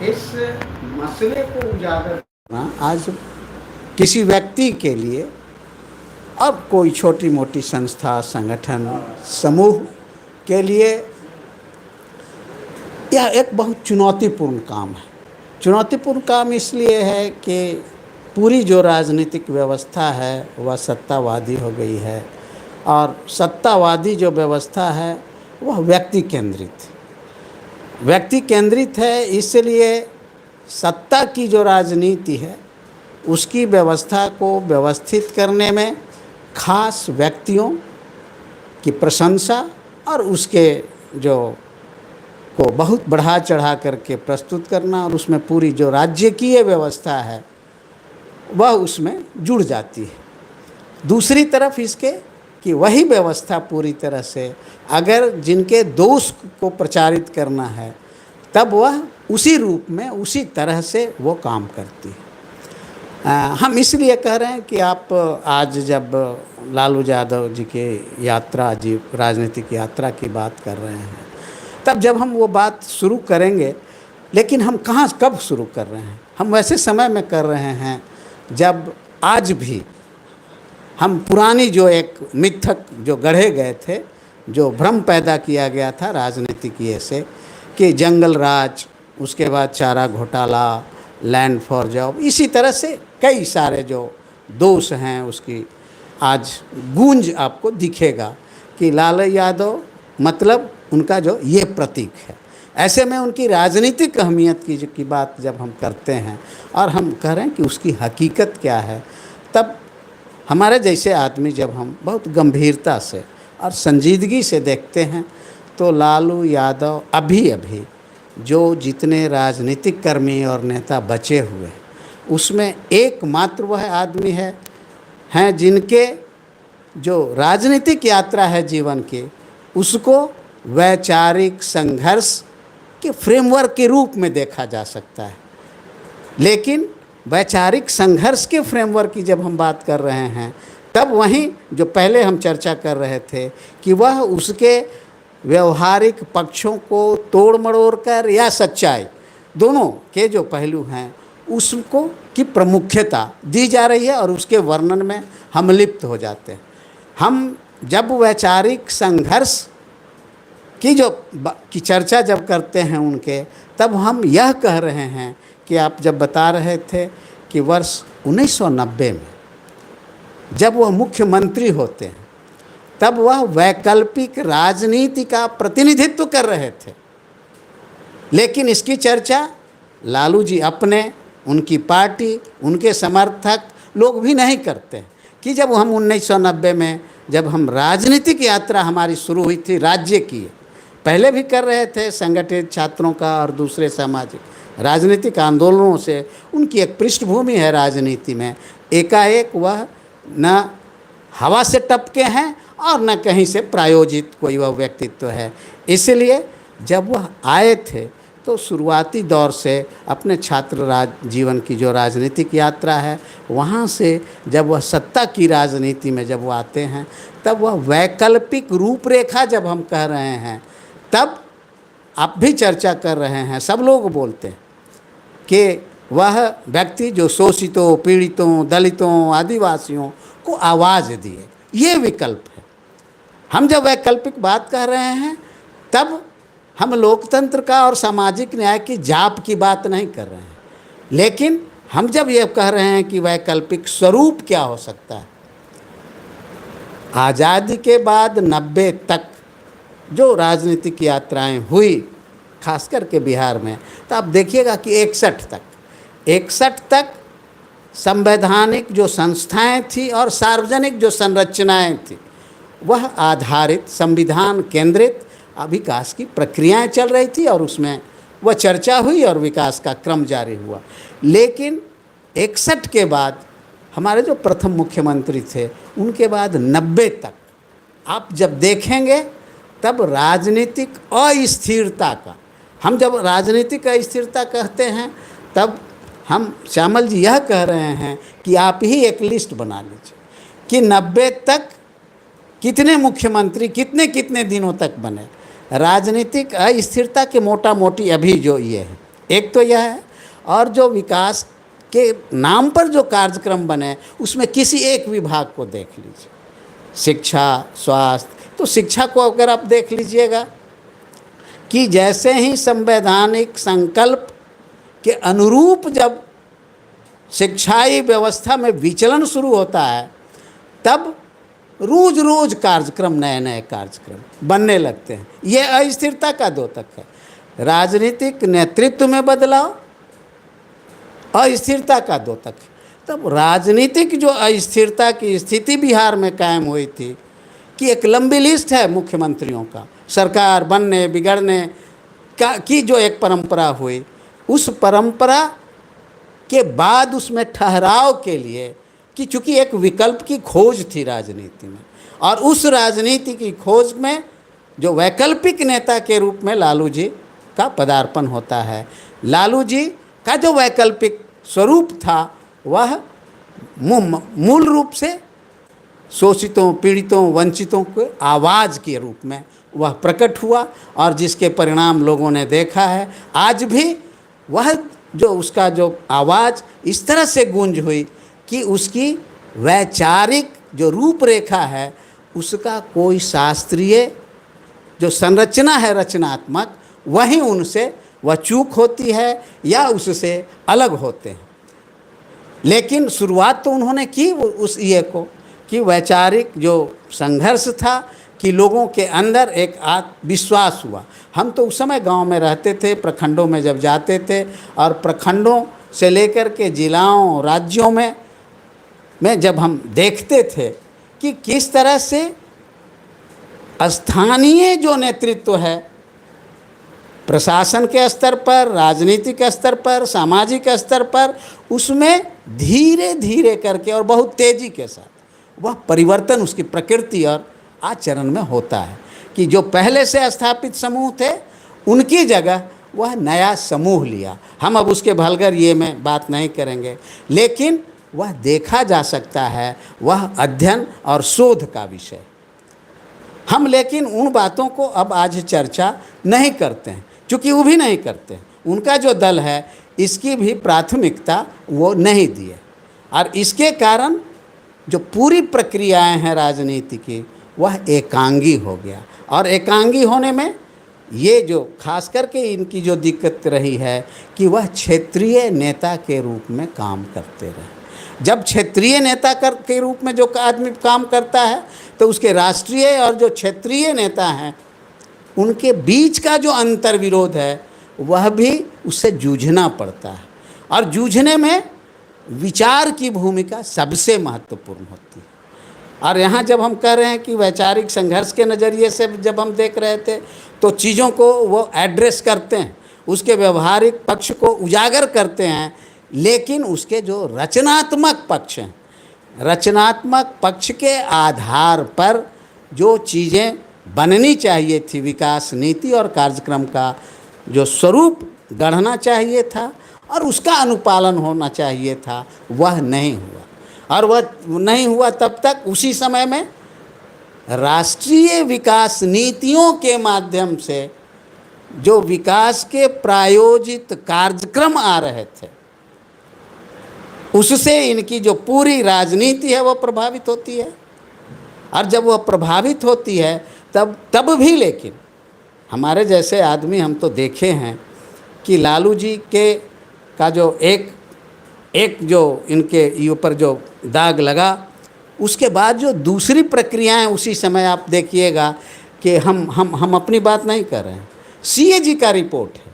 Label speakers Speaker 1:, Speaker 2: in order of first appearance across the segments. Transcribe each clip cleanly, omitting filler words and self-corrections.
Speaker 1: इस मसले को उजागर करना आज किसी व्यक्ति के लिए, अब कोई छोटी मोटी संस्था, संगठन, समूह के लिए यह एक बहुत चुनौतीपूर्ण काम है। चुनौतीपूर्ण काम इसलिए है कि पूरी जो राजनीतिक व्यवस्था है वह सत्तावादी हो गई है, और सत्तावादी जो व्यवस्था है वह व्यक्ति केंद्रित है। इसलिए सत्ता की जो राजनीति है उसकी व्यवस्था को व्यवस्थित करने में खास व्यक्तियों की प्रशंसा और उसके जो को बहुत बढ़ा चढ़ा करके प्रस्तुत करना, और उसमें पूरी जो राज्यकीय व्यवस्था है वह उसमें जुड़ जाती है। दूसरी तरफ इसके कि वही व्यवस्था पूरी तरह से अगर जिनके दोष को प्रचारित करना है तब वह उसी रूप में उसी तरह से वो काम करती है। हम इसलिए कह रहे हैं कि आप आज जब लालू यादव जी के यात्रा जी राजनीतिक यात्रा की बात कर रहे हैं, तब जब हम वो बात शुरू करेंगे, लेकिन हम कहाँ कब शुरू कर रहे हैं? हम वैसे समय में कर रहे हैं जब आज भी हम पुरानी जो एक मिथक जो गढ़े गए थे, जो भ्रम पैदा किया गया था राजनीतिकीय से कि जंगल राज, उसके बाद चारा घोटाला, लैंड फॉर जॉब, इसी तरह से कई सारे जो दोष हैं उसकी आज गूंज आपको दिखेगा कि लालू यादव मतलब उनका जो ये प्रतीक है। ऐसे में उनकी राजनीतिक अहमियत की बात जब हम करते हैं और हम कह रहे हैं कि उसकी हकीकत क्या है, तब हमारे जैसे आदमी जब हम बहुत गंभीरता से और संजीदगी से देखते हैं तो लालू यादव अभी जो जितने राजनीतिक कर्मी और नेता बचे हुए हैं उसमें एकमात्र वह आदमी हैं जिनके जो राजनीतिक यात्रा है जीवन की उसको वैचारिक संघर्ष के फ्रेमवर्क के रूप में देखा जा सकता है। लेकिन वैचारिक संघर्ष के फ्रेमवर्क की जब हम बात कर रहे हैं तब वहीं जो पहले हम चर्चा कर रहे थे कि वह उसके व्यवहारिक पक्षों को तोड़ मड़ोड़ कर या सच्चाई दोनों के जो पहलू हैं उसको की प्रामुख्यता दी जा रही है और उसके वर्णन में हम लिप्त हो जाते हैं। हम जब वैचारिक संघर्ष की चर्चा जब करते हैं उनके, तब हम यह कह रहे हैं कि आप जब बता रहे थे कि वर्ष 1990 में जब वह मुख्यमंत्री होते हैं तब वह वैकल्पिक राजनीति का प्रतिनिधित्व कर रहे थे, लेकिन इसकी चर्चा लालू जी अपने, उनकी पार्टी, उनके समर्थक लोग भी नहीं करते कि जब हम 1990 में जब हम राजनीतिक यात्रा हमारी शुरू हुई थी राज्य की, पहले भी कर रहे थे संगठित छात्रों का और दूसरे सामाजिक राजनीतिक आंदोलनों से उनकी एक पृष्ठभूमि है राजनीति में, एकाएक वह न हवा से टपके हैं और न कहीं से प्रायोजित कोई वह व्यक्तित्व है। इसलिए जब वह आए थे तो शुरुआती दौर से अपने छात्र जीवन की जो राजनीतिक यात्रा है वहाँ से जब वह सत्ता की राजनीति में जब वो आते हैं तब वह वैकल्पिक रूपरेखा जब हम कह रहे हैं तब आप भी चर्चा कर रहे हैं, सब लोग बोलते हैं कि वह व्यक्ति जो शोषितों, पीड़ितों, दलितों, आदिवासियों को आवाज़ दिए, ये विकल्प है। हम जब वैकल्पिक बात कर रहे हैं तब हम लोकतंत्र का और सामाजिक न्याय की जाप की बात नहीं कर रहे हैं, लेकिन हम जब ये कह रहे हैं कि वैकल्पिक स्वरूप क्या हो सकता है, आज़ादी के बाद 90 तक जो राजनीतिक यात्राएं हुई खास करके बिहार में, तो आप देखिएगा कि 61 तक संवैधानिक जो संस्थाएं थी और सार्वजनिक जो संरचनाएं थी वह आधारित संविधान केंद्रित विकास की प्रक्रियाएं चल रही थी और उसमें वह चर्चा हुई और विकास का क्रम जारी हुआ। लेकिन 61 के बाद हमारे जो प्रथम मुख्यमंत्री थे उनके बाद 90 तक आप जब देखेंगे तब राजनीतिक अस्थिरता का, हम जब राजनीतिक अस्थिरता कहते हैं तब हम श्यामल जी यह कह रहे हैं कि आप ही एक लिस्ट बना लीजिए कि 90 तक कितने मुख्यमंत्री कितने कितने दिनों तक बने। राजनीतिक अस्थिरता के मोटा मोटी अभी जो ये है एक तो यह है, और जो विकास के नाम पर जो कार्यक्रम बने उसमें किसी एक विभाग को देख लीजिए, शिक्षा, स्वास्थ्य। तो शिक्षा को अगर आप देख लीजिएगा कि जैसे ही संवैधानिक संकल्प के अनुरूप जब शिक्षाई व्यवस्था में विचलन शुरू होता है, तब रोज रोज कार्यक्रम, नए नए कार्यक्रम बनने लगते हैं। ये अस्थिरता का द्योतक है। राजनीतिक नेतृत्व में बदलाव अस्थिरता का द्योतक है। तब राजनीतिक जो अस्थिरता की स्थिति बिहार में कायम हुई थी कि एक लंबी लिस्ट है मुख्यमंत्रियों का, सरकार बनने बिगड़ने का की जो एक परंपरा हुई, उस परंपरा के बाद उसमें ठहराव के लिए कि चूँकि एक विकल्प की खोज थी राजनीति में, और उस राजनीति की खोज में जो वैकल्पिक नेता के रूप में लालू जी का पदार्पण होता है। लालू जी का जो वैकल्पिक स्वरूप था वह मूल रूप से शोषितों, पीड़ितों, वंचितों के आवाज़ के रूप में वह प्रकट हुआ, और जिसके परिणाम लोगों ने देखा है। आज भी वह जो उसका जो आवाज़ इस तरह से गूंज हुई कि उसकी वैचारिक जो रूपरेखा है, उसका कोई शास्त्रीय जो संरचना है रचनात्मक, वहीं उनसे वह चूक होती है या उससे अलग होते हैं। लेकिन शुरुआत तो उन्होंने की उस ये को कि वैचारिक जो संघर्ष था, कि लोगों के अंदर एक विश्वास हुआ। हम तो उस समय गांव में रहते थे, प्रखंडों में जब जाते थे, और प्रखंडों से लेकर के जिलाओं, राज्यों में जब हम देखते थे कि किस तरह से स्थानीय जो नेतृत्व है, प्रशासन के स्तर पर, राजनीतिक स्तर पर, सामाजिक स्तर पर, उसमें धीरे धीरे करके और बहुत तेज़ी के साथ वह परिवर्तन उसकी प्रकृति और आचरण में होता है कि जो पहले से स्थापित समूह थे उनकी जगह वह नया समूह लिया। हम अब उसके भलगर ये में बात नहीं करेंगे, लेकिन वह देखा जा सकता है, वह अध्ययन और शोध का विषय। हम लेकिन उन बातों को अब आज चर्चा नहीं करते हैं, क्योंकि वो भी नहीं करते हैं। उनका जो दल है इसकी भी प्राथमिकता वो नहीं दिए, और इसके कारण जो पूरी प्रक्रियाएं हैं राजनीति की, वह एकांगी हो गया। और एकांगी होने में ये जो खास करके इनकी जो दिक्कत रही है कि वह क्षेत्रीय नेता के रूप में काम करते रहे। जब क्षेत्रीय नेता के रूप में जो आदमी काम करता है, तो उसके राष्ट्रीय और जो क्षेत्रीय नेता हैं उनके बीच का जो अंतर्विरोध है वह भी उससे जूझना पड़ता है, और जूझने में विचार की भूमिका सबसे महत्वपूर्ण होती है। और यहाँ जब हम कह रहे हैं कि वैचारिक संघर्ष के नज़रिए से जब हम देख रहे थे, तो चीज़ों को वो एड्रेस करते हैं, उसके व्यवहारिक पक्ष को उजागर करते हैं, लेकिन उसके जो रचनात्मक पक्ष हैं, रचनात्मक पक्ष के आधार पर जो चीज़ें बननी चाहिए थी, विकास नीति और कार्यक्रम का जो स्वरूप गढ़ना चाहिए था और उसका अनुपालन होना चाहिए था, वह नहीं हुआ। और वह नहीं हुआ तब तक उसी समय में राष्ट्रीय विकास नीतियों के माध्यम से जो विकास के प्रायोजित कार्यक्रम आ रहे थे, उससे इनकी जो पूरी राजनीति है वह प्रभावित होती है। और जब वह प्रभावित होती है तब भी लेकिन हमारे जैसे आदमी हम तो देखे हैं कि लालू जी के का जो एक जो इनके ऊपर जो दाग लगा, उसके बाद जो दूसरी प्रक्रियाएं उसी समय आप देखिएगा कि हम अपनी बात नहीं कर रहे हैं, सीएजी का रिपोर्ट है।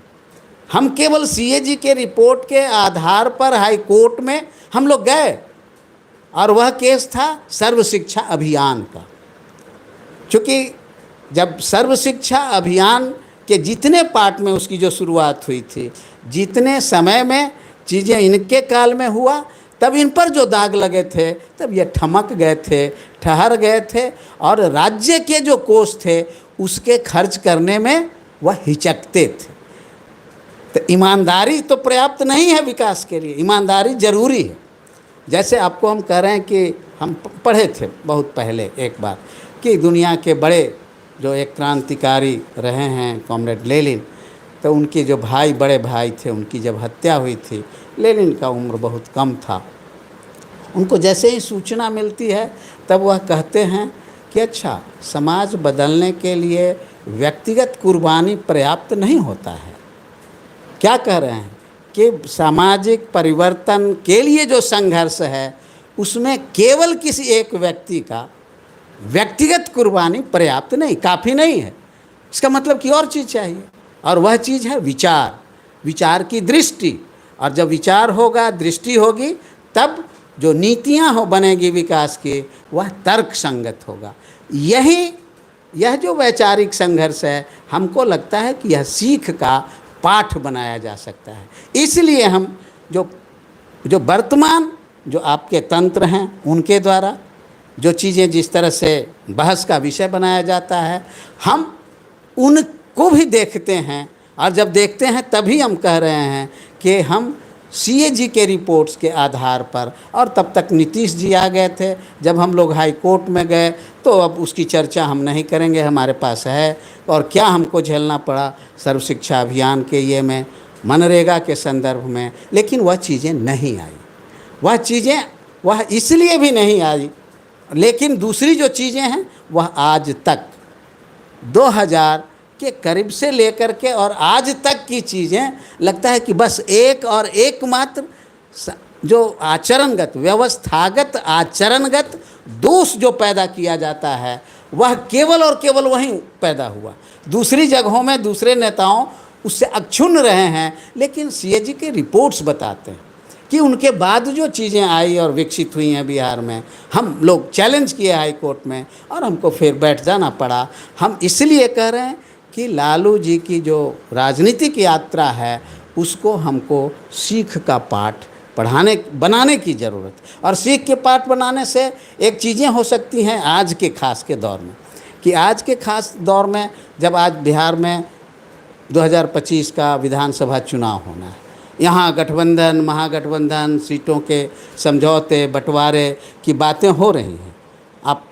Speaker 1: हम केवल सीएजी के रिपोर्ट के आधार पर हाई कोर्ट में हम लोग गए, और वह केस था सर्व शिक्षा अभियान का। क्योंकि जब सर्व शिक्षा अभियान के जितने पार्ट में उसकी जो शुरुआत हुई थी, जितने समय में चीज़ें इनके काल में हुआ, तब इन पर जो दाग लगे थे, तब ये ठमक गए थे, ठहर गए थे, और राज्य के जो कोष थे उसके खर्च करने में वह हिचकते थे। तो ईमानदारी तो पर्याप्त नहीं है विकास के लिए, ईमानदारी ज़रूरी है। जैसे आपको हम कह रहे हैं कि हम पढ़े थे बहुत पहले एक बार कि दुनिया के बड़े जो एक क्रांतिकारी रहे हैं कॉमरेड लेनिन, तो उनके जो भाई, बड़े भाई थे, उनकी जब हत्या हुई थी, लेनिन का उम्र बहुत कम था, उनको जैसे ही सूचना मिलती है तब वह कहते हैं कि अच्छा, समाज बदलने के लिए व्यक्तिगत कुर्बानी पर्याप्त नहीं होता है। क्या कह रहे हैं कि सामाजिक परिवर्तन के लिए जो संघर्ष है उसमें केवल किसी एक व्यक्ति का व्यक्तिगत कुर्बानी पर्याप्त नहीं, काफ़ी नहीं है। इसका मतलब कि और चीज़ चाहिए, और वह चीज़ है विचार, विचार की दृष्टि। और जब विचार होगा, दृष्टि होगी, तब जो नीतियाँ हो बनेगी विकास की, वह तर्क संगत होगा। यह जो वैचारिक संघर्ष है, हमको लगता है कि यह सीख का पाठ बनाया जा सकता है। इसलिए हम जो वर्तमान जो आपके तंत्र हैं, उनके द्वारा जो चीज़ें जिस तरह से बहस का विषय बनाया जाता है, हम उनको भी देखते हैं। और जब देखते हैं तभी हम कह रहे हैं कि हम CAG के रिपोर्ट्स के आधार पर, और तब तक नीतीश जी आ गए थे, जब हम लोग हाई कोर्ट में गए तो अब उसकी चर्चा हम नहीं करेंगे, हमारे पास है। और क्या हमको झेलना पड़ा सर्व शिक्षा अभियान के ये में, मनरेगा के संदर्भ में, लेकिन वह चीज़ें नहीं आई। वह इसलिए भी नहीं आई, लेकिन दूसरी जो चीज़ें हैं वह आज तक 2000 के करीब से लेकर के और आज तक की चीज़ें लगता है कि बस एक और एकमात्र जो आचरणगत, व्यवस्थागत आचरणगत दोष जो पैदा किया जाता है, वह केवल और केवल वहीं पैदा हुआ। दूसरी जगहों में दूसरे नेताओं उससे अक्षुण्ण रहे हैं, लेकिन CAG के रिपोर्ट्स बताते हैं कि उनके बाद जो चीज़ें आई और विकसित हुई हैं बिहार में, हम लोग चैलेंज किए हाई कोर्ट में और हमको फिर बैठ जाना पड़ा। हम इसलिए कह रहे हैं कि लालू जी की जो राजनीतिक यात्रा है, उसको हमको सीख का पाठ बनाने की ज़रूरत है। और सीख के पाठ बनाने से एक चीज़ें हो सकती हैं आज के खास के दौर में, कि आज के खास दौर में जब आज बिहार में 2025 का विधानसभा चुनाव होना है, यहाँ गठबंधन, महागठबंधन, सीटों के समझौते, बंटवारे की बातें हो रही हैं। आप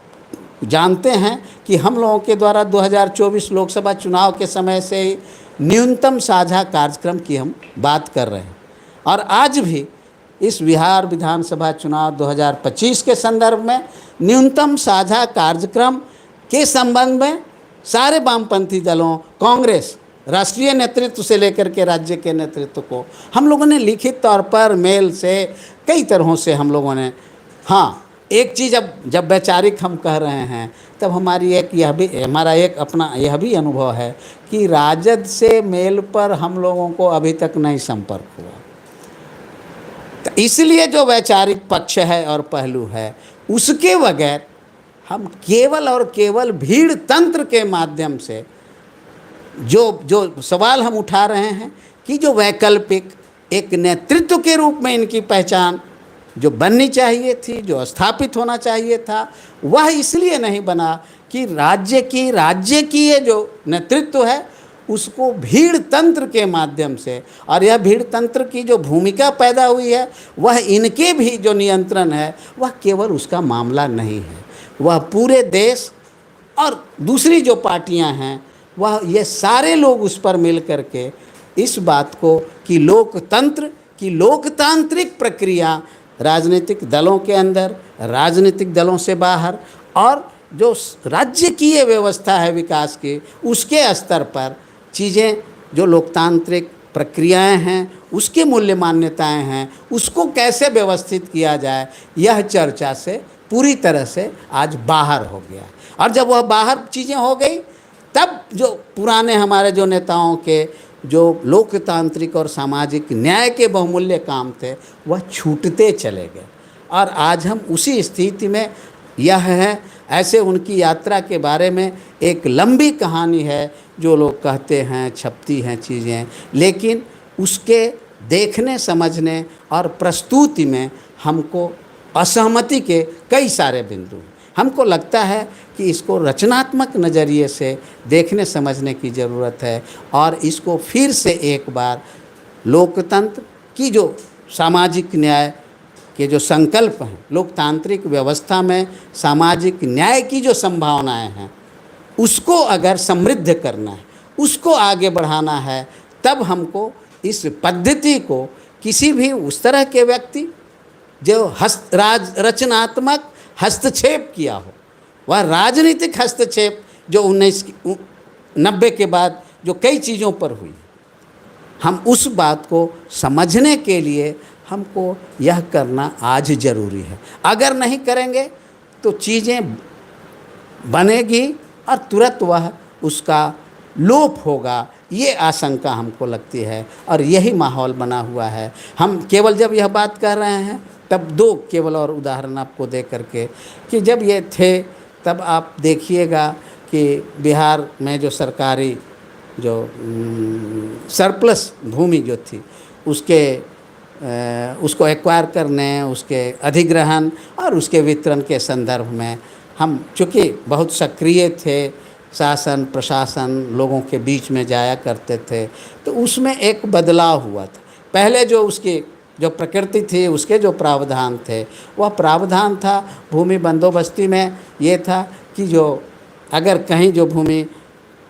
Speaker 1: जानते हैं कि हम लोगों के द्वारा 2024 लोकसभा चुनाव के समय से ही न्यूनतम साझा कार्यक्रम की हम बात कर रहे हैं, और आज भी इस बिहार विधानसभा चुनाव 2025 के संदर्भ में न्यूनतम साझा कार्यक्रम के संबंध में सारे वामपंथी दलों, कांग्रेस, राष्ट्रीय नेतृत्व से लेकर के राज्य के नेतृत्व को हम लोगों ने लिखित तौर पर, मेल से, कई तरहों से हम लोगों ने, हाँ, एक चीज़ जब वैचारिक हम कह रहे हैं, तब हमारा एक अपना यह भी अनुभव है कि राजद से मेल पर हम लोगों को अभी तक नहीं संपर्क हुआ। तो इसलिए जो वैचारिक पक्ष है और पहलू है, उसके बगैर हम केवल और केवल भीड़ तंत्र के माध्यम से जो सवाल हम उठा रहे हैं कि जो वैकल्पिक एक नेतृत्व के रूप में इनकी पहचान जो बननी चाहिए थी, जो स्थापित होना चाहिए था, वह इसलिए नहीं बना कि राज्य की ये जो नेतृत्व है उसको भीड़ तंत्र के माध्यम से, और यह भीड़ तंत्र की जो भूमिका पैदा हुई है, वह इनके भी जो नियंत्रण है, वह केवल उसका मामला नहीं है, वह पूरे देश और दूसरी जो पार्टियां हैं, वह ये सारे लोग उस पर मिल कर के इस बात को कि लोकतंत्र की लोकतांत्रिक प्रक्रिया राजनीतिक दलों के अंदर, राजनीतिक दलों से बाहर, और जो राज्य की ये व्यवस्था है विकास की, उसके स्तर पर चीज़ें जो लोकतांत्रिक प्रक्रियाएं हैं, उसके मूल्य मान्यताएं हैं, उसको कैसे व्यवस्थित किया जाए, यह चर्चा से पूरी तरह से आज बाहर हो गया। और जब वह बाहर चीज़ें हो गई, तब जो पुराने हमारे जो नेताओं के जो लोकतांत्रिक और सामाजिक न्याय के बहुमूल्य काम थे, वह छूटते चले गए। और आज हम उसी स्थिति में यह है। ऐसे उनकी यात्रा के बारे में एक लंबी कहानी है, जो लोग कहते हैं, छपती हैं चीज़ें, लेकिन उसके देखने, समझने और प्रस्तुति में हमको असहमति के कई सारे बिंदु हैं। हमको लगता है कि इसको रचनात्मक नज़रिए से देखने समझने की ज़रूरत है, और इसको फिर से एक बार लोकतंत्र की जो सामाजिक न्याय के जो संकल्प हैं, लोकतांत्रिक व्यवस्था में सामाजिक न्याय की जो संभावनाएं हैं, उसको अगर समृद्ध करना है, उसको आगे बढ़ाना है, तब हमको इस पद्धति को किसी भी उस तरह के व्यक्ति जो रचनात्मक हस्तक्षेप किया हो, वह राजनीतिक हस्तक्षेप जो 1990 के बाद जो कई चीज़ों पर हुई, हम उस बात को समझने के लिए हमको यह करना आज ज़रूरी है। अगर नहीं करेंगे तो चीज़ें बनेगी और तुरंत वह उसका लोप होगा, ये आशंका हमको लगती है। और यही माहौल बना हुआ है। हम केवल जब यह बात कर रहे हैं तब दो केवल और उदाहरण आपको दे करके कि जब ये थे तब आप देखिएगा कि बिहार में जो सरकारी जो सरप्लस भूमि जो थी उसको एक्वायर करने, उसके अधिग्रहण और उसके वितरण के संदर्भ में हम चूँकि बहुत सक्रिय थे, शासन प्रशासन लोगों के बीच में जाया करते थे, तो उसमें एक बदलाव हुआ था। पहले जो उसकी जो प्रकृति थी, उसके जो प्रावधान थे, वह प्रावधान था भूमि बंदोबस्ती में ये था कि जो अगर कहीं जो भूमि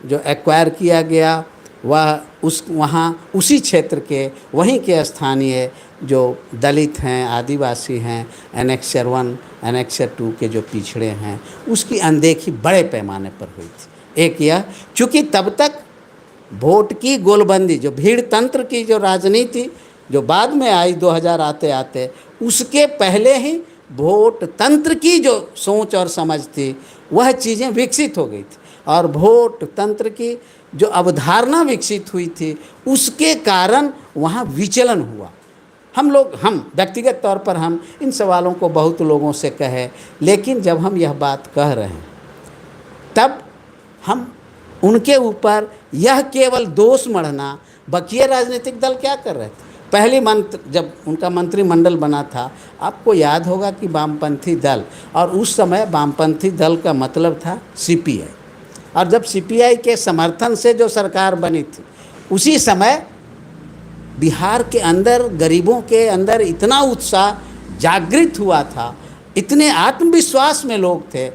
Speaker 1: जो एक्वायर किया गया वह वहाँ उसी क्षेत्र के वहीं के स्थानीय जो दलित हैं, आदिवासी हैं, एनेक्सर 1 एनेक्सर 2 के जो पिछड़े हैं, उसकी अनदेखी बड़े पैमाने पर हुई थी। एक यह, चूँकि तब तक वोट की गोलबंदी, जो भीड़ तंत्र की जो राजनीति जो बाद में आई 2000 आते आते, उसके पहले ही वोट तंत्र की जो सोच और समझ थी वह चीज़ें विकसित हो गई थी। और वोट तंत्र की जो अवधारणा विकसित हुई थी उसके कारण वहाँ विचलन हुआ। हम व्यक्तिगत तौर पर हम इन सवालों को बहुत लोगों से कहे, लेकिन जब हम यह बात कह रहे हैं तब हम उनके ऊपर यह केवल दोष मढ़ना, बकिया राजनीतिक दल क्या कर रहे थे। पहली जब उनका मंत्रिमंडल बना था, आपको याद होगा कि वामपंथी दल, और उस समय वामपंथी दल का मतलब था सीपीआई, और जब सीपीआई के समर्थन से जो सरकार बनी थी, उसी समय बिहार के अंदर गरीबों के अंदर इतना उत्साह जागृत हुआ था, इतने आत्मविश्वास में लोग थे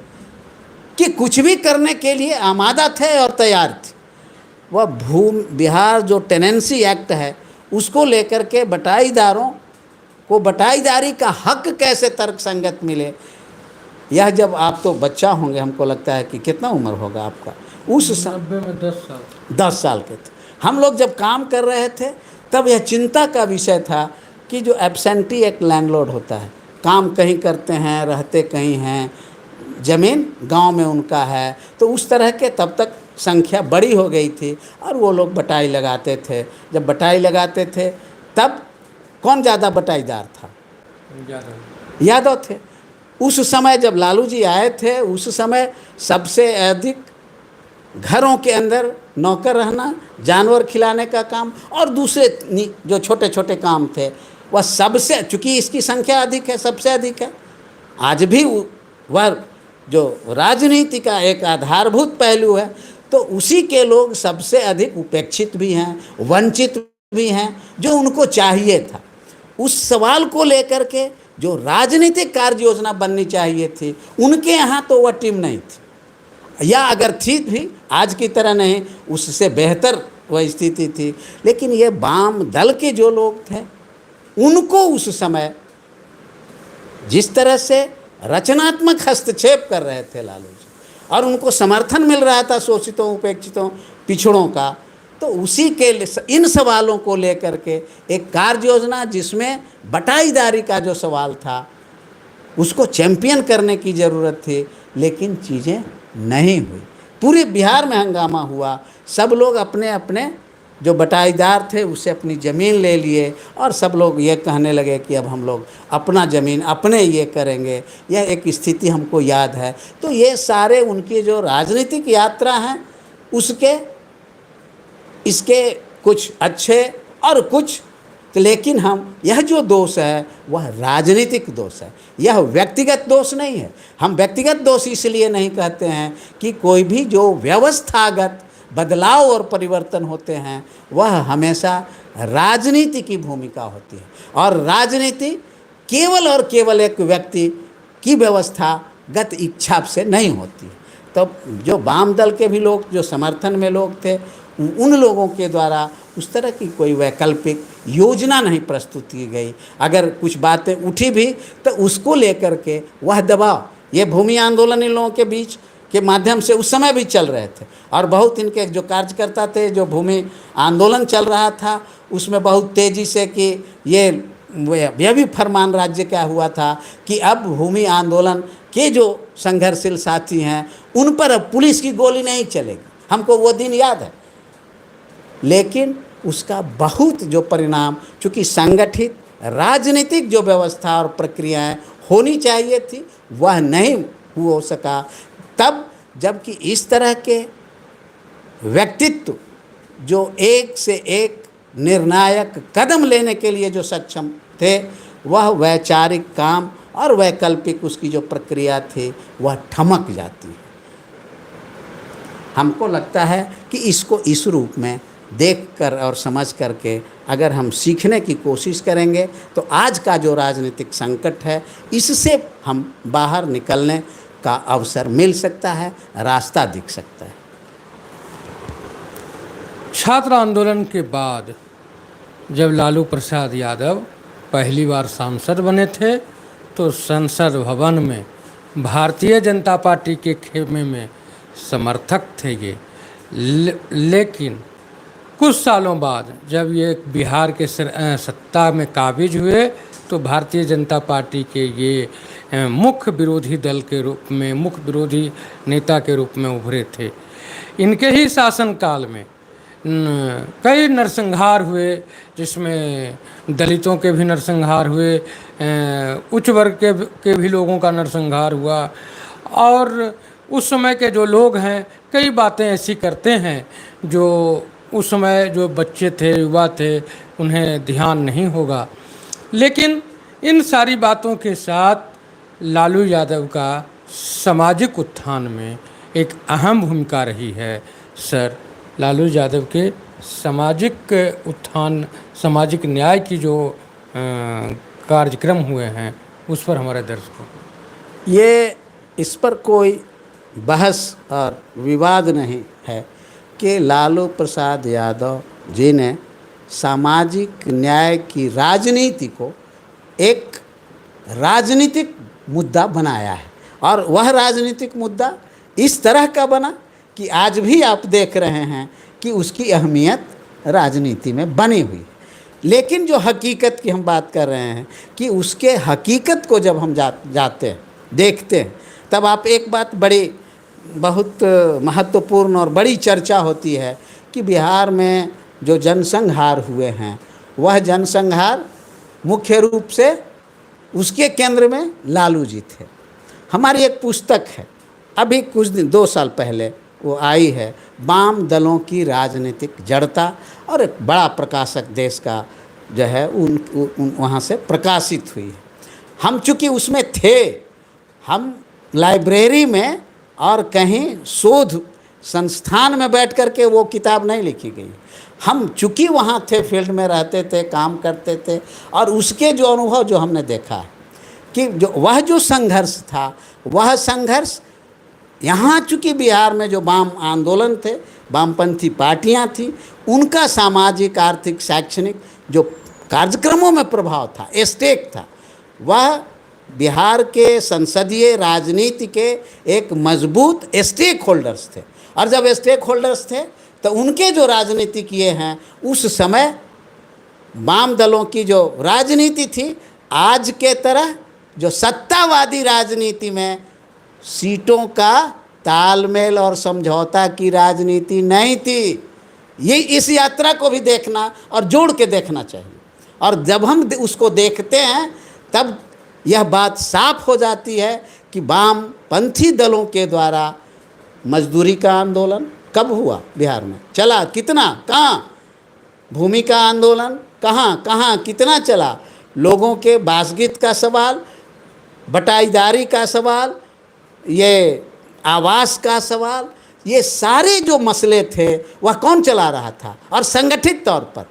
Speaker 1: कि कुछ भी करने के लिए आमादा थे और तैयार थे। वह बिहार जो टेनेंसी एक्ट है उसको लेकर के बटाईदारों को बटाईदारी का हक कैसे तर्कसंगत मिले, यह जब आप तो बच्चा होंगे, हमको लगता है कि कितना उम्र होगा आपका, उस
Speaker 2: 90 में
Speaker 1: 10 साल के थे हम लोग जब काम कर रहे थे, तब यह चिंता का विषय था कि जो एब्सेंटी एक लैंडलॉर्ड होता है, काम कहीं करते हैं, रहते कहीं हैं, ज़मीन गांव में उनका है, तो उस तरह के तब तक संख्या बड़ी हो गई थी और वो लोग बटाई लगाते थे। जब बटाई लगाते थे तब कौन ज़्यादा बटाईदार था? यादव थे। उस समय जब लालू जी आए थे, उस समय सबसे अधिक घरों के अंदर नौकर रहना, जानवर खिलाने का काम और दूसरे जो छोटे छोटे काम थे वह सबसे, चूँकि इसकी संख्या अधिक है, सबसे अधिक है। आज भी वह जो राजनीति का एक आधारभूत पहलू है, तो उसी के लोग सबसे अधिक उपेक्षित भी हैं, वंचित भी हैं, जो उनको चाहिए था। उस सवाल को लेकर के जो राजनीतिक कार्य योजना बननी चाहिए थी, उनके यहाँ तो वह टीम नहीं थी, या अगर थी भी आज की तरह नहीं, उससे बेहतर वह स्थिति थी। लेकिन ये वाम दल के जो लोग थे, उनको उस समय जिस तरह से रचनात्मक हस्तक्षेप कर रहे थे लालू जी, और उनको समर्थन मिल रहा था शोषितों, उपेक्षितों, पिछड़ों का, तो उसी के इन सवालों को लेकर के एक कार्य योजना जिसमें बटाईदारी का जो सवाल था उसको चैंपियन करने की ज़रूरत थी, लेकिन चीज़ें नहीं हुई। पूरे बिहार में हंगामा हुआ, सब लोग अपने अपने जो बटाईदार थे उससे अपनी ज़मीन ले लिए और सब लोग ये कहने लगे कि अब हम लोग अपना ज़मीन अपने ये करेंगे। यह एक स्थिति हमको याद है। तो ये सारे उनकी जो राजनीतिक यात्रा हैं उसके इसके कुछ अच्छे और कुछ, लेकिन हम यह जो दोष है वह राजनीतिक दोष है, यह व्यक्तिगत दोष नहीं है। हम व्यक्तिगत दोष इसलिए नहीं कहते हैं कि कोई भी जो व्यवस्थागत बदलाव और परिवर्तन होते हैं वह हमेशा राजनीति की भूमिका होती है, और राजनीति केवल और केवल एक व्यक्ति की व्यवस्थागत इच्छा से नहीं होती। तो जो वाम दल के भी लोग जो समर्थन में लोग थे, उन लोगों के द्वारा उस तरह की कोई वैकल्पिक योजना नहीं प्रस्तुत की गई। अगर कुछ बातें उठी भी तो उसको लेकर के वह दबाव, ये भूमि आंदोलन इन लोगों के बीच के माध्यम से उस समय भी चल रहे थे, और बहुत इनके जो कार्यकर्ता थे, जो भूमि आंदोलन चल रहा था उसमें बहुत तेज़ी से कि यह भी फरमान राज्य क्या हुआ था कि अब भूमि आंदोलन के जो संघर्षशील साथी हैं उन पर अब पुलिस की गोली नहीं चलेगी। हमको वो दिन याद है। लेकिन उसका बहुत जो परिणाम, चूँकि संगठित राजनीतिक जो व्यवस्था और प्रक्रियाएं होनी चाहिए थी वह नहीं हो सका। तब जबकि इस तरह के व्यक्तित्व जो एक से एक निर्णायक कदम लेने के लिए जो सक्षम थे, वह वैचारिक काम और वैकल्पिक उसकी जो प्रक्रिया थी वह ठमक जाती है। हमको लगता है कि इसको इस रूप में देखकर और समझ करके अगर हम सीखने की कोशिश करेंगे तो आज का जो राजनीतिक संकट है इससे हम बाहर निकलने का अवसर मिल सकता है, रास्ता दिख सकता है।
Speaker 2: छात्र आंदोलन के बाद जब लालू प्रसाद यादव पहली बार सांसद बने थे तो संसद भवन में भारतीय जनता पार्टी के खेमे में समर्थक थे ये। लेकिन कुछ सालों बाद जब ये बिहार के सत्ता में काबिज हुए तो भारतीय जनता पार्टी के ये मुख्य विरोधी दल के रूप में, मुख्य विरोधी नेता के रूप में उभरे थे। इनके ही शासनकाल में कई नरसंहार हुए, जिसमें दलितों के भी नरसंहार हुए, उच्च वर्ग के भी लोगों का नरसंहार हुआ। और उस समय के जो लोग हैं कई बातें ऐसी करते हैं जो उस समय जो बच्चे थे, युवा थे, उन्हें ध्यान नहीं होगा। लेकिन इन सारी बातों के साथ लालू यादव का सामाजिक उत्थान में एक अहम भूमिका रही है। सर, लालू यादव के सामाजिक उत्थान, सामाजिक न्याय की जो कार्यक्रम हुए हैं उस पर हमारे दर्शकों,
Speaker 1: ये इस पर कोई बहस और विवाद नहीं है कि लालू प्रसाद यादव जी ने सामाजिक न्याय की राजनीति को एक राजनीतिक मुद्दा बनाया है। और वह राजनीतिक मुद्दा इस तरह का बना कि आज भी आप देख रहे हैं कि उसकी अहमियत राजनीति में बनी हुई है। लेकिन जो हकीकत की हम बात कर रहे हैं कि उसके हकीकत को जब हम जाते हैं, देखते हैं, तब आप एक बात बड़ी बहुत महत्वपूर्ण और बड़ी चर्चा होती है कि बिहार में जो जनसंहार हुए हैं वह जनसंहार मुख्य रूप से उसके केंद्र में लालू जी थे। हमारी एक पुस्तक है, अभी कुछ दिन 2 साल पहले वो आई है, वाम दलों की राजनीतिक जड़ता, और एक बड़ा प्रकाशक देश का जो है वहाँ से प्रकाशित हुई है। हम चूँकि उसमें थे, हम लाइब्रेरी में और कहीं शोध संस्थान में बैठ कर के वो किताब नहीं लिखी गई। हम चूँकि वहाँ थे, फील्ड में रहते थे, काम करते थे, और उसके जो अनुभव जो हमने देखा है कि जो संघर्ष था, वह संघर्ष यहाँ चूँकि बिहार में जो वाम आंदोलन थे, वामपंथी पार्टियाँ थी, उनका सामाजिक, आर्थिक, शैक्षणिक जो कार्यक्रमों में प्रभाव था, स्टेक था, वह बिहार के संसदीय राजनीति के एक मजबूत स्टेक होल्डर्स थे। और जब स्टेक होल्डर्स थे तो उनके जो राजनीतिक ये हैं, उस समय वाम दलों की जो राजनीति थी, आज के तरह जो सत्तावादी राजनीति में सीटों का तालमेल और समझौता की राजनीति नहीं थी। ये इस यात्रा को भी देखना और जोड़ के देखना चाहिए। और जब हम उसको देखते हैं तब यह बात साफ हो जाती है कि वामपंथी दलों के द्वारा मजदूरी का आंदोलन कब हुआ, बिहार में चला, कितना, कहाँ, भूमि का आंदोलन कहाँ कितना चला, लोगों के बासगीत का सवाल, बटाईदारी का सवाल, ये आवास का सवाल, ये सारे जो मसले थे वह कौन चला रहा था। और संगठित तौर पर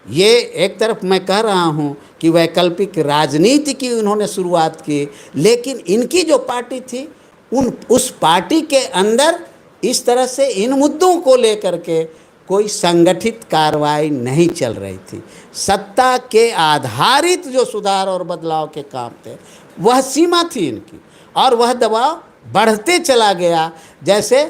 Speaker 1: ये एक तरफ मैं कह रहा हूँ कि वैकल्पिक राजनीति की उन्होंने शुरुआत की, लेकिन इनकी जो पार्टी थी उस पार्टी के अंदर इस तरह से इन मुद्दों को लेकर के कोई संगठित कार्रवाई नहीं चल रही थी। सत्ता के आधारित जो सुधार और बदलाव के काम थे वह सीमा थी इनकी, और वह दबाव बढ़ते चला गया। जैसे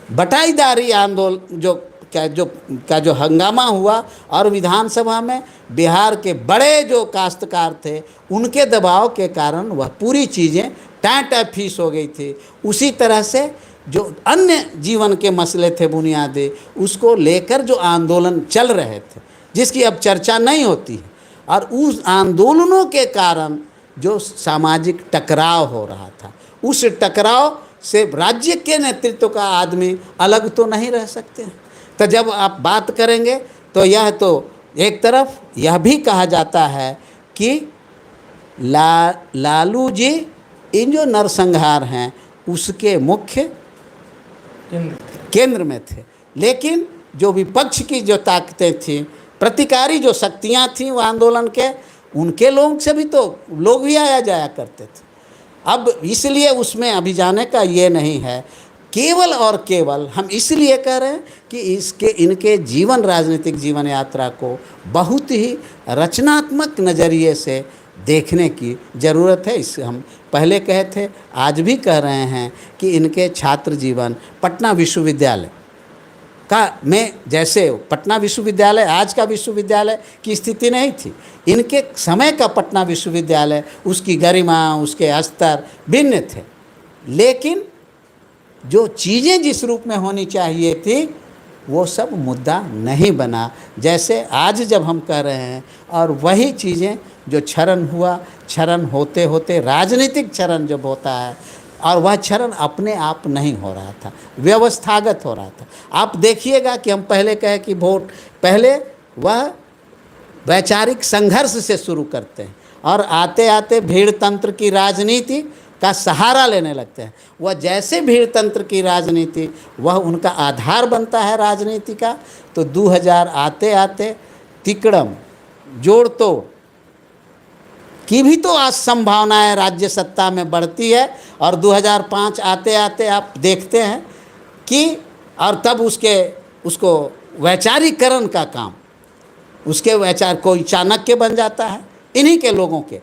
Speaker 1: बटाईदारी आंदोलन जो हंगामा हुआ, और विधानसभा में बिहार के बड़े जो काश्तकार थे उनके दबाव के कारण वह पूरी चीज़ें टाँटा फीस हो गई थी। उसी तरह से जो अन्य जीवन के मसले थे बुनियादी, उसको लेकर जो आंदोलन चल रहे थे जिसकी अब चर्चा नहीं होती है, और उस आंदोलनों के कारण जो सामाजिक टकराव हो रहा था, उस टकराव से राज्य के नेतृत्व का आदमी अलग तो नहीं रह सकते हैं। तो जब आप बात करेंगे तो यह तो एक तरफ यह भी कहा जाता है कि लालू जी इन जो नरसंहार हैं उसके मुख्य केंद्र में थे, लेकिन जो विपक्ष की जो ताकतें थीं, प्रतिकारी जो शक्तियां थीं वो आंदोलन के, उनके लोग से भी तो लोग भी आया जाया करते थे। अब इसलिए उसमें अभी जाने का ये नहीं है, केवल और केवल हम इसलिए कह रहे हैं कि इनके जीवन, राजनीतिक जीवन यात्रा को बहुत ही रचनात्मक नज़रिए से देखने की ज़रूरत है। इस हम पहले कहे थे, आज भी कह रहे हैं कि इनके छात्र जीवन पटना विश्वविद्यालय का में, जैसे पटना विश्वविद्यालय आज का विश्वविद्यालय की स्थिति नहीं थी, इनके समय का पटना विश्वविद्यालय, उसकी गरिमा, उसके स्तर भिन्न थे, लेकिन जो चीज़ें जिस रूप में होनी चाहिए थी वो सब मुद्दा नहीं बना, जैसे आज जब हम कह रहे हैं। और वही चीज़ें जो क्षरण हुआ, क्षरण होते होते राजनीतिक क्षरण जब होता है, और वह क्षरण अपने आप नहीं हो रहा था, व्यवस्थागत हो रहा था। आप देखिएगा कि हम पहले कहे कि वोट, पहले वह वैचारिक संघर्ष से शुरू करते हैं और आते आते भीड़ तंत्र की राजनीति का सहारा लेने लगते हैं। वह जैसे भीड़ तंत्र की राजनीति वह उनका आधार बनता है राजनीति का, तो 2000 आते आते तिकड़म जोड़ तोड़ की भी तो आज संभावनाएं राज्य सत्ता में बढ़ती है। और 2005 आते आते आप देखते हैं कि, और तब उसको वैचारिकरण का काम, उसके वैचार कोई चाणक्य बन जाता है, इन्हीं के लोगों के,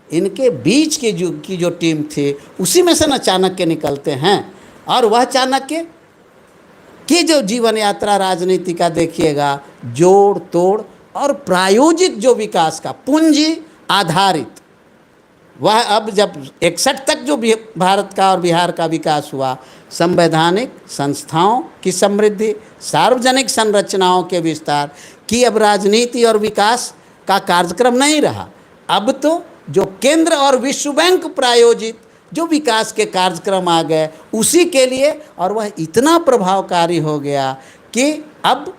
Speaker 1: इनके बीच की जो टीम थी उसी में से न चाणक्य निकलते हैं। और वह चाणक्य की जो जीवन यात्रा राजनीति का देखिएगा, जोड़ तोड़ और प्रायोजित जो विकास का, पूंजी आधारित, वह अब जब 61 तक जो भारत का और बिहार का विकास हुआ, संवैधानिक संस्थाओं की समृद्धि, सार्वजनिक संरचनाओं के विस्तार की अब राजनीति और विकास का कार्यक्रम नहीं रहा। अब तो जो केंद्र और विश्व बैंक प्रायोजित जो विकास के कार्यक्रम आ गए उसी के लिए, और वह इतना प्रभावकारी हो गया कि अब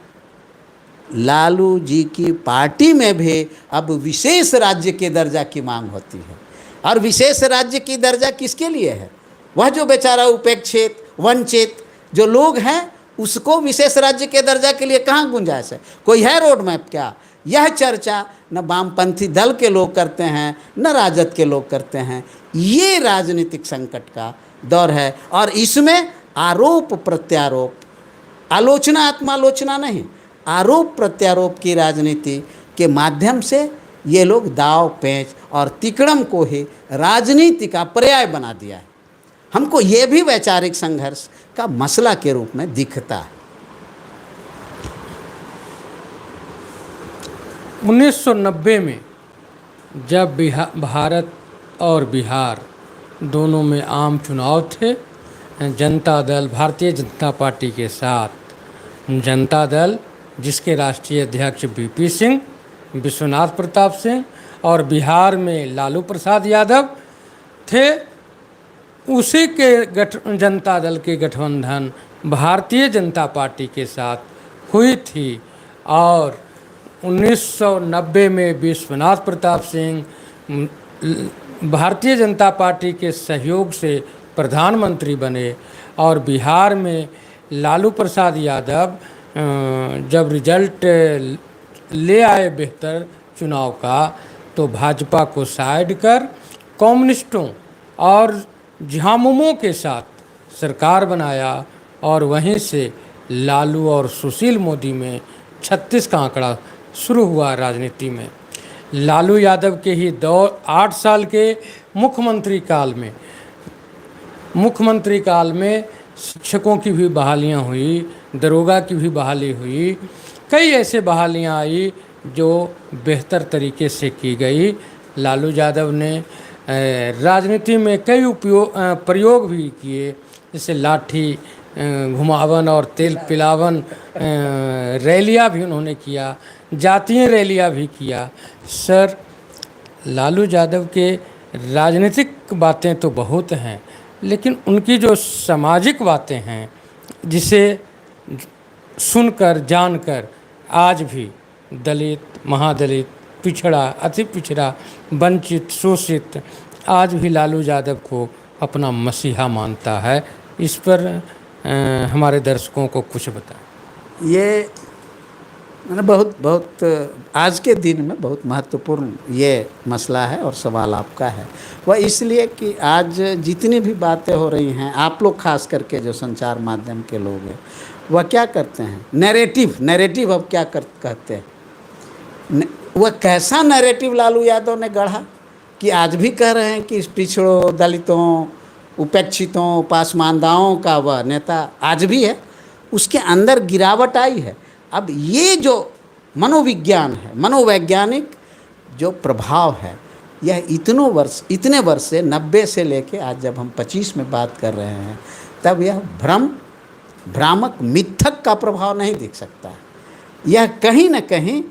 Speaker 1: लालू जी की पार्टी में भी अब विशेष राज्य के दर्जा की मांग होती है। और विशेष राज्य की दर्जा किसके लिए है? वह जो बेचारा उपेक्षित, वंचित जो लोग हैं, उसको विशेष राज्य के दर्जा के लिए कहाँ गुंजाइश है? कोई है रोड मैप क्या? यह चर्चा न वामपंथी दल के लोग करते हैं, न राजद के लोग करते हैं। ये राजनीतिक संकट का दौर है, और इसमें आरोप प्रत्यारोप, आलोचना आत्मालोचना नहीं, आरोप प्रत्यारोप की राजनीति के माध्यम से ये लोग दाव पेंच और तिकड़म को ही राजनीति का पर्याय बना दिया है। हमको ये भी वैचारिक संघर्ष का मसला के रूप में दिखता है।
Speaker 2: 1990 में जब भारत और बिहार दोनों में आम चुनाव थे, जनता दल, भारतीय जनता पार्टी के साथ जनता दल, जिसके राष्ट्रीय अध्यक्ष बीपी सिंह, विश्वनाथ प्रताप सिंह, और बिहार में लालू प्रसाद यादव थे, उसी के जनता दल के गठबंधन भारतीय जनता पार्टी के साथ हुई थी। और 1990 में विश्वनाथ प्रताप सिंह भारतीय जनता पार्टी के सहयोग से प्रधानमंत्री बने, और बिहार में लालू प्रसाद यादव जब रिजल्ट ले आए बेहतर चुनाव का, तो भाजपा को साइड कर कम्युनिस्टों और झामुमों के साथ सरकार बनाया, और वहीं से लालू और सुशील मोदी में 36 का आंकड़ा शुरू हुआ राजनीति में। लालू यादव के ही 8 साल के मुख्यमंत्री काल में शिक्षकों की भी बहालियां हुई, दरोगा की भी बहाली हुई, कई ऐसे बहालियां आई जो बेहतर तरीके से की गई। लालू यादव ने राजनीति में कई प्रयोग भी किए, जैसे लाठी घुमावन और तेल पिलावन रैलियां भी उन्होंने किया, जातीय रैलियां भी किया। सर, लालू यादव के राजनीतिक बातें तो बहुत हैं, लेकिन उनकी जो सामाजिक बातें हैं, जिसे सुनकर जानकर आज भी दलित, महादलित, पिछड़ा, अति पिछड़ा, वंचित, शोषित आज भी लालू यादव को अपना मसीहा मानता है। इस पर हमारे दर्शकों को कुछ बताएं।
Speaker 1: ये मैंने बहुत आज के दिन में बहुत महत्वपूर्ण ये मसला है और सवाल आपका है। वह इसलिए कि आज जितनी भी बातें हो रही हैं, आप लोग खास करके जो संचार माध्यम के लोग हैं, वह क्या करते हैं, नैरेटिव अब क्या कहते हैं, वह कैसा नैरेटिव लालू यादव ने गढ़ा कि आज भी कह रहे हैं कि पिछड़ों, दलितों, उपेक्षितों, पासमानदाओं का वह नेता आज भी है। उसके अंदर गिरावट आई है। अब ये जो मनोविज्ञान है, मनोवैज्ञानिक जो प्रभाव है, यह इतने वर्ष से 90 से लेके आज जब हम 25 में बात कर रहे हैं, तब यह भ्रामक मिथक का प्रभाव नहीं दिख सकता है। यह कहीं न कहीं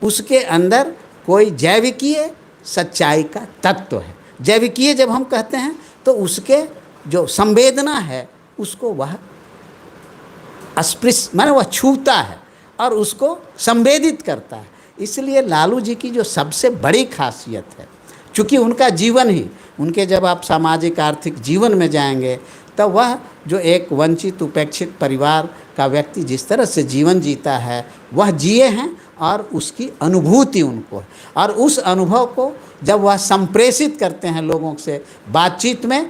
Speaker 1: उसके अंदर कोई जैविकीय सच्चाई का तत्व है। जैविकीय जब हम कहते हैं तो उसके जो संवेदना है उसको वह स्पृश माने वह छूता है और उसको संवेदित करता है। इसलिए लालू जी की जो सबसे बड़ी खासियत है, चूँकि उनका जीवन ही, उनके जब आप सामाजिक आर्थिक जीवन में जाएंगे तब वह जो एक वंचित उपेक्षित परिवार का व्यक्ति जिस तरह से जीवन जीता है वह जिए हैं और उसकी अनुभूति उनको है। और उस अनुभव को जब वह संप्रेषित करते हैं लोगों से बातचीत में,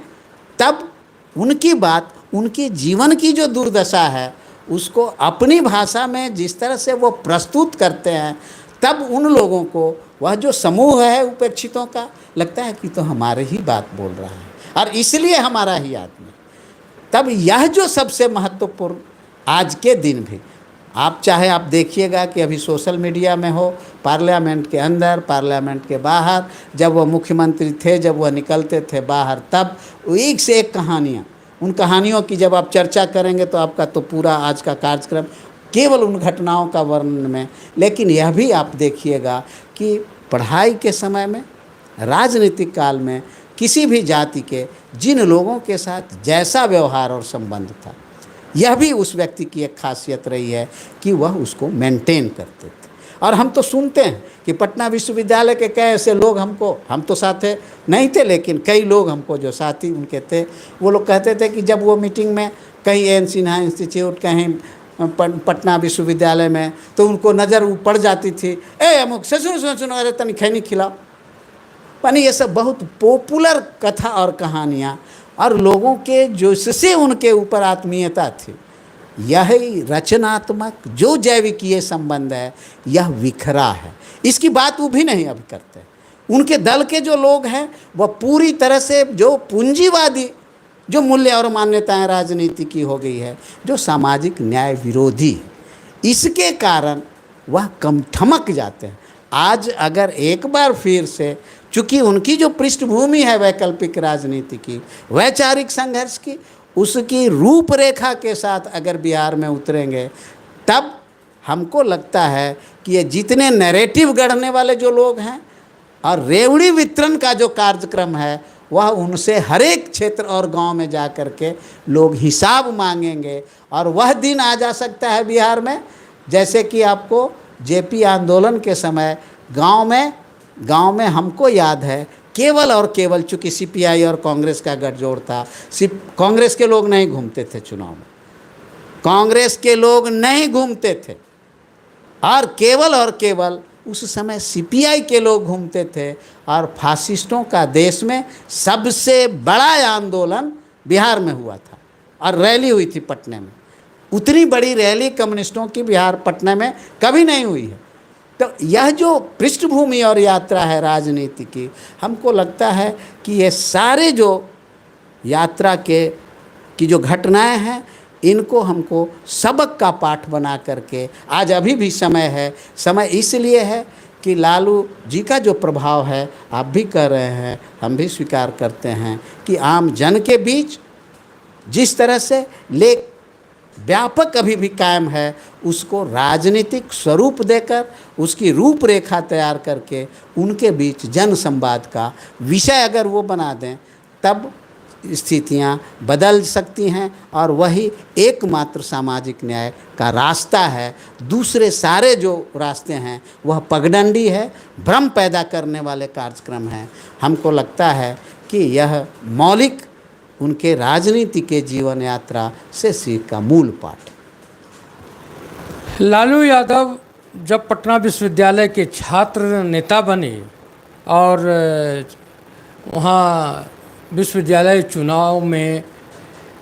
Speaker 1: तब उनकी बात, उनकी जीवन की जो दुर्दशा है उसको अपनी भाषा में जिस तरह से वो प्रस्तुत करते हैं, तब उन लोगों को वह जो समूह है उपेक्षितों का लगता है कि तो हमारे ही बात बोल रहा है और इसलिए हमारा ही आदमी। तब यह जो सबसे महत्वपूर्ण आज के दिन भी आप चाहे आप देखिएगा कि अभी सोशल मीडिया में हो, पार्लियामेंट के अंदर, पार्लियामेंट के बाहर, जब वह मुख्यमंत्री थे, जब वह निकलते थे बाहर, तब एक से एक कहानियाँ, उन कहानियों की जब आप चर्चा करेंगे तो आपका तो पूरा आज का कार्यक्रम केवल उन घटनाओं का वर्णन में। लेकिन यह भी आप देखिएगा कि पढ़ाई के समय में, राजनीतिक काल में किसी भी जाति के जिन लोगों के साथ जैसा व्यवहार और संबंध था, यह भी उस व्यक्ति की एक खासियत रही है कि वह उसको मेंटेन करते थे। और हम तो सुनते हैं कि पटना विश्वविद्यालय के कई ऐसे लोग हमको, हम तो साथ नहीं थे लेकिन कई लोग हमको जो साथी उनके थे, वो लोग कहते थे कि जब वो मीटिंग में कहीं एन सिन्हा इंस्टीट्यूट, कहीं पटना विश्वविद्यालय में, तो उनको नज़र पड़ जाती थी, ए अमुक से सुनो अरे तनी खैनी खिलाओ। यानी ये सब बहुत पॉपुलर कथा और कहानियाँ और लोगों के जिससे उनके ऊपर आत्मीयता थी, यही रचनात्मक जो जैविकीय संबंध है यह विखरा है। इसकी बात वो भी नहीं अब करते। उनके दल के जो लोग हैं वह पूरी तरह से जो पूंजीवादी जो मूल्य और मान्यताएं राजनीति की हो गई है, जो सामाजिक न्याय विरोधी, इसके कारण वह कम थमक जाते हैं। आज अगर एक बार फिर से, चूँकि उनकी जो पृष्ठभूमि है वैकल्पिक राजनीति की, वैचारिक संघर्ष की, उसकी रूपरेखा के साथ अगर बिहार में उतरेंगे, तब हमको लगता है कि ये जितने नैरेटिव गढ़ने वाले जो लोग हैं और रेवड़ी वितरण का जो कार्यक्रम है, वह उनसे हर एक क्षेत्र और गांव में जा कर के लोग हिसाब मांगेंगे। और वह दिन आ जा सकता है बिहार में, जैसे कि आपको जेपी आंदोलन के समय गांव में हमको याद है, केवल और केवल चूँकि सीपीआई और कांग्रेस का गठजोड़ था, कांग्रेस के लोग नहीं घूमते थे चुनाव में, कांग्रेस के लोग नहीं घूमते थे, और केवल उस समय सीपीआई के लोग घूमते थे। और फासिस्टों का देश में सबसे बड़ा आंदोलन बिहार में हुआ था और रैली हुई थी पटने में। उतनी बड़ी रैली कम्युनिस्टों की बिहार पटना में कभी नहीं हुई है। तो यह जो पृष्ठभूमि और यात्रा है राजनीति की, हमको लगता है कि ये सारे जो यात्रा की जो घटनाएं हैं, इनको हमको सबक का पाठ बना करके आज अभी भी समय इसलिए है कि लालू जी का जो प्रभाव है, आप भी कह रहे हैं, हम भी स्वीकार करते हैं कि आम जन के बीच जिस तरह से लेख व्यापक अभी भी कायम है, उसको राजनीतिक स्वरूप देकर उसकी रूपरेखा तैयार करके उनके बीच जन संवाद का विषय अगर वो बना दें, तब स्थितियां बदल सकती हैं और वही एकमात्र सामाजिक न्याय का रास्ता है। दूसरे सारे जो रास्ते हैं वह पगडंडी है, भ्रम पैदा करने वाले कार्यक्रम हैं। हमको लगता है कि यह मौलिक उनके राजनीति के जीवन यात्रा से सीख का मूल पाठ।
Speaker 2: लालू यादव जब पटना विश्वविद्यालय के छात्र नेता बने और वहाँ विश्वविद्यालय चुनाव में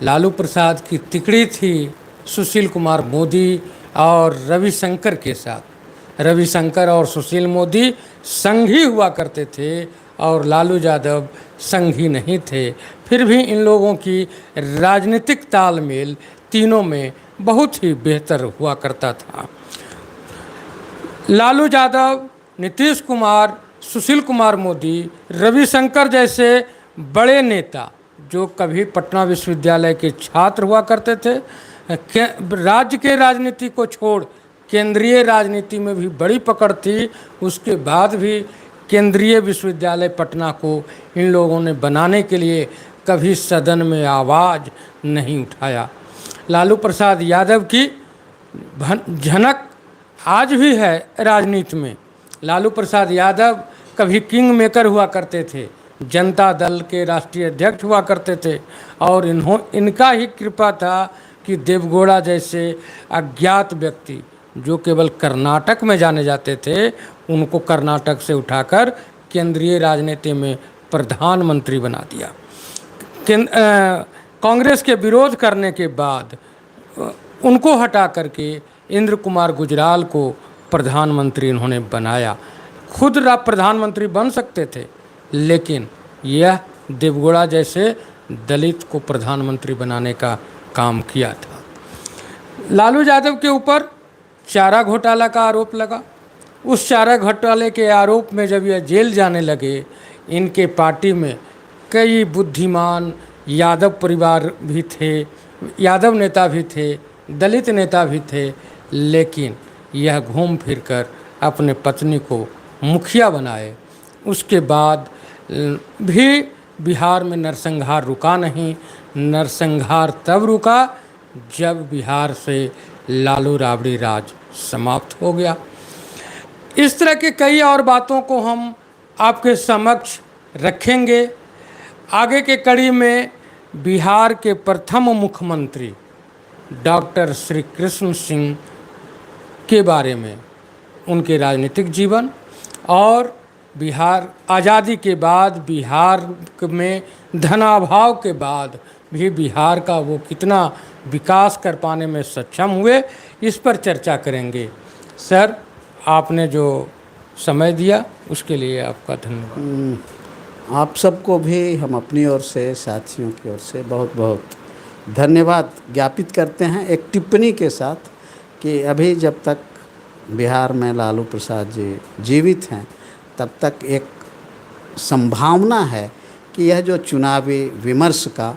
Speaker 2: लालू प्रसाद की तिकड़ी थी सुशील कुमार मोदी और रविशंकर के साथ। रविशंकर और सुशील मोदी संघी हुआ करते थे और लालू यादव संघी नहीं थे। फिर भी इन लोगों की राजनीतिक तालमेल तीनों में बहुत ही बेहतर हुआ करता था। लालू यादव, नीतीश कुमार, सुशील कुमार मोदी, रविशंकर जैसे बड़े नेता जो कभी पटना विश्वविद्यालय के छात्र हुआ करते थे, राज्य के राजनीति को छोड़ केंद्रीय राजनीति में भी बड़ी पकड़ थी। उसके बाद भी केंद्रीय विश्वविद्यालय पटना को इन लोगों ने बनाने के लिए कभी सदन में आवाज़ नहीं उठाया। लालू प्रसाद यादव की झनक आज भी है राजनीति में। लालू प्रसाद यादव कभी किंग मेकर हुआ करते थे, जनता दल के राष्ट्रीय अध्यक्ष हुआ करते थे और इनका ही कृपा था कि देवगौड़ा जैसे अज्ञात व्यक्ति जो केवल कर्नाटक में जाने जाते थे, उनको कर्नाटक से उठाकर केंद्रीय राजनीति में प्रधानमंत्री बना दिया। कांग्रेस के विरोध करने के बाद उनको हटा करके इंद्र कुमार गुजराल को प्रधानमंत्री इन्होंने बनाया। खुद प्रधानमंत्री बन सकते थे, लेकिन यह देवगौड़ा जैसे दलित को प्रधानमंत्री बनाने का काम किया था। लालू यादव के ऊपर चारा घोटाला का आरोप लगा। उस चारा घोटाले के आरोप में जब यह जेल जाने लगे, इनके पार्टी में कई बुद्धिमान यादव परिवार भी थे, यादव नेता भी थे, दलित नेता भी थे, लेकिन यह घूम फिरकर अपने पत्नी को मुखिया बनाए। उसके बाद भी बिहार में नरसंहार रुका नहीं। नरसंहार तब रुका जब बिहार से लालू राबड़ी राज समाप्त हो गया। इस तरह के कई और बातों को हम आपके समक्ष रखेंगे। आगे के कड़ी में बिहार के प्रथम मुख्यमंत्री डॉक्टर श्री कृष्ण सिंह के बारे में, उनके राजनीतिक जीवन और बिहार आज़ादी के बाद बिहार में धनाभाव के बाद भी बिहार का वो कितना विकास कर पाने में सक्षम हुए, इस पर चर्चा करेंगे। सर, आपने जो समय दिया उसके लिए आपका धन्यवाद।
Speaker 1: आप सबको भी हम अपनी ओर से, साथियों की ओर से बहुत बहुत धन्यवाद ज्ञापित करते हैं, एक टिप्पणी के साथ कि अभी जब तक बिहार में लालू प्रसाद जी जीवित हैं, तब तक एक संभावना है कि यह जो चुनावी विमर्श का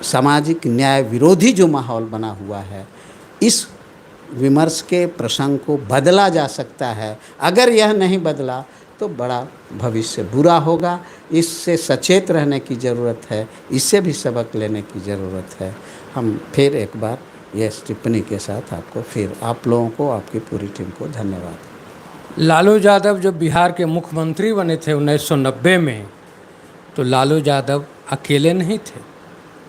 Speaker 1: सामाजिक न्याय विरोधी जो माहौल बना हुआ है, इस विमर्श के प्रसंग को बदला जा सकता है। अगर यह नहीं बदला तो बड़ा भविष्य बुरा होगा। इससे सचेत रहने की ज़रूरत है, इससे भी सबक लेने की ज़रूरत है। हम फिर एक बार यह टिप्पणी के साथ आपको, फिर आप लोगों को, आपकी पूरी टीम को धन्यवाद।
Speaker 2: लालू यादव जब बिहार के मुख्यमंत्री बने थे 1990 में, तो लालू यादव अकेले नहीं थे।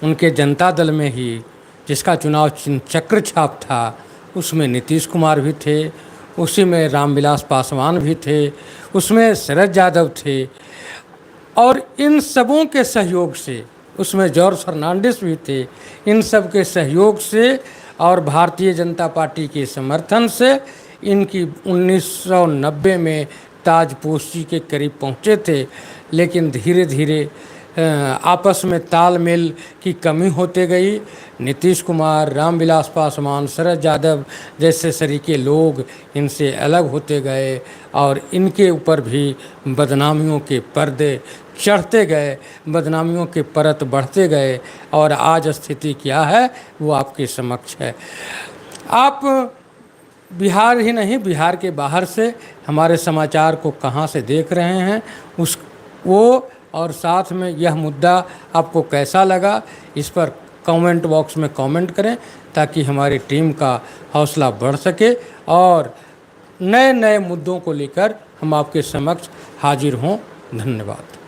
Speaker 2: उनके जनता दल में ही, जिसका चुनाव चक्र छाप था, उसमें नीतीश कुमार भी थे, उसी में रामविलास पासवान भी थे, उसमें शरद यादव थे। और इन सबों के सहयोग से उसमें जॉर्ज फर्नांडिस भी थे। इन सब के सहयोग से और भारतीय जनता पार्टी के समर्थन से इनकी 1990 में ताजपोशी के करीब पहुँचे थे, लेकिन धीरे धीरे आपस में तालमेल की कमी होते गई। नीतीश कुमार, रामविलास पासवान, शरद यादव जैसे सरीके लोग इनसे अलग होते गए और इनके ऊपर भी बदनामियों के पर्दे चढ़ते गए, बदनामियों के परत बढ़ते गए और आज स्थिति क्या है वो आपके समक्ष है। आप बिहार ही नहीं, बिहार के बाहर से हमारे समाचार को कहाँ से देख रहे हैं वो और साथ में यह मुद्दा आपको कैसा लगा, इस पर कमेंट बॉक्स में कमेंट करें ताकि हमारी टीम का हौसला बढ़ सके और नए नए मुद्दों को लेकर हम आपके समक्ष हाजिर हों। धन्यवाद।